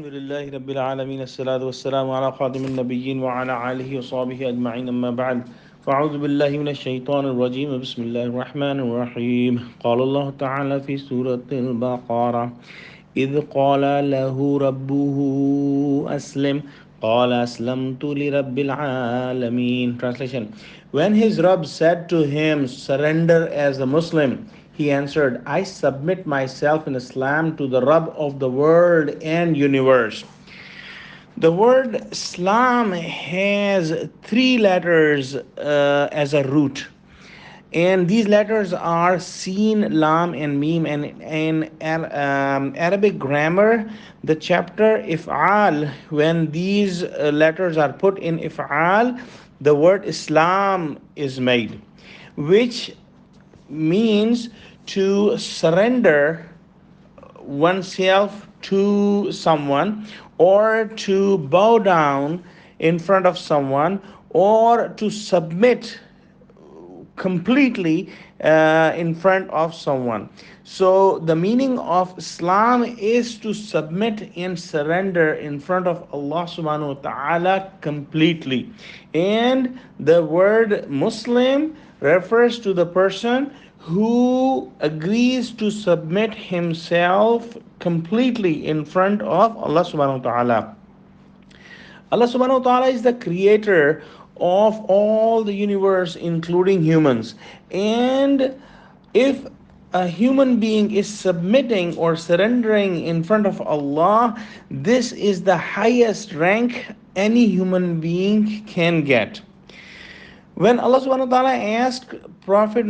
لله رب العالمين الصلاة والسلام على خاتم النبيين وعلى آله وصحبه أجمعين أما بعد فأعوذ بالله من الشيطان الرجيم بسم الله الرحمن الرحيم قال الله تعالى في سورة البقرة إذ قال له ربه أسلم قال أسلمت لرب العالمين. Translation: When his Rabb said to him, surrender as a Muslim, he answered, I submit myself in Islam to the Rabb of the world and universe. The word Islam has three letters as a root. And these letters are Seen, Lam, and Mim. And in Arabic grammar, the chapter If'al, when these letters are put in If'al, the word Islam is made, which means to surrender oneself to someone, or to bow down in front of someone, or to submit completely in front of someone. So the meaning of Islam is to submit and surrender in front of Allah subhanahu wa ta'ala completely. And the word Muslim refers to the person who agrees to submit himself completely in front of Allah subhanahu wa ta'ala. Allah subhanahu wa ta'ala is the creator of all the universe, including humans. And if a human being is submitting or surrendering in front of Allah, this is the highest rank any human being can get. When Allah subhanahu wa ta'ala asked Prophet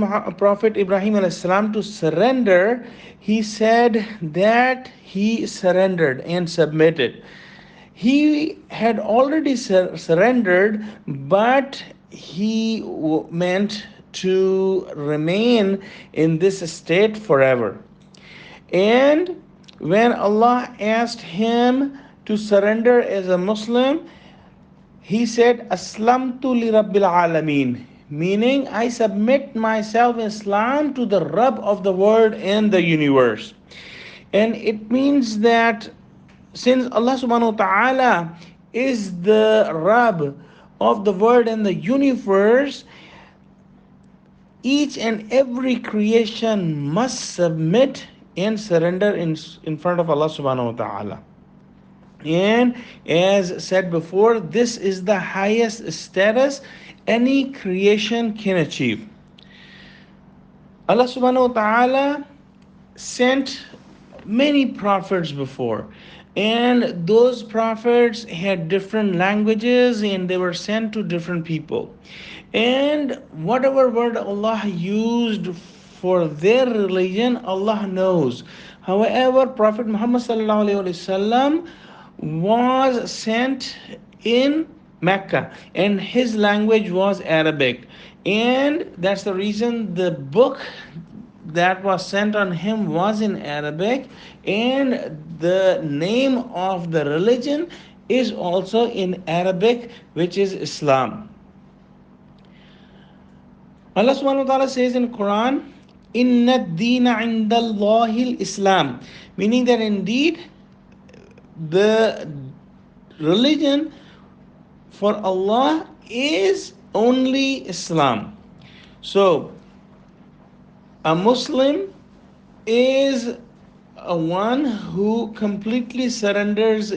Ibrahim alayhi salam to surrender, he said that he surrendered and submitted. He had already surrendered, but he meant to remain in this state forever. And when Allah asked him to surrender as a Muslim, he said, Aslamtu li Rabbil Alameen, meaning I submit myself in Islam to the Rabb of the world and the universe. And it means that since Allah subhanahu wa ta'ala is the Rabb of the world and the universe, each and every creation must submit and surrender in front of Allah subhanahu wa ta'ala. And as said before, this is the highest status any creation can achieve. Allah subhanahu wa ta'ala sent many prophets before, and those prophets had different languages and they were sent to different people. And whatever word Allah used for their religion, Allah knows. However, Prophet Muhammad sallallahu alaihi wasallam was sent in Mecca and his language was Arabic, and that's the reason the book that was sent on him was in Arabic, and the name of the religion is also in Arabic, which is Islam. Allah subhanahu wa ta'ala says in Quran, Inna ad-deena indallahi al-Islam, meaning that indeed the religion for Allah is only Islam. So a Muslim is a one who completely surrenders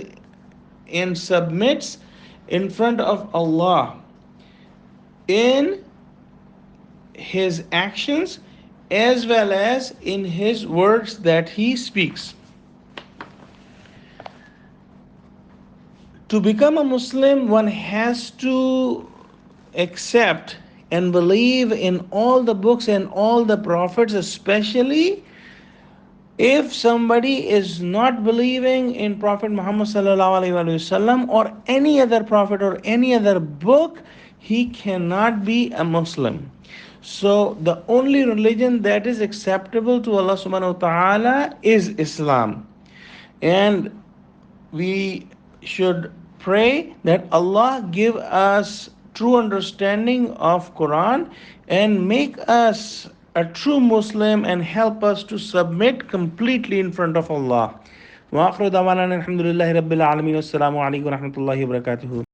and submits in front of Allah in his actions as well as in his words that he speaks. To become a Muslim, one has to accept and believe in all the books and all the prophets, especially if somebody is not believing in Prophet Muhammad sallallahu alaihi wasallam or any other prophet or any other book, he cannot be a Muslim. So the only religion that is acceptable to Allah subhanahu wa ta'ala is Islam. And we should pray that Allah give us true understanding of Quran and make us a true Muslim and help us to submit completely in front of Allah. Wa akhiru dawana alhamdulillahi rabbil alamin. Wassalamu alaikum wa rahmatullahi wa barakatuhu.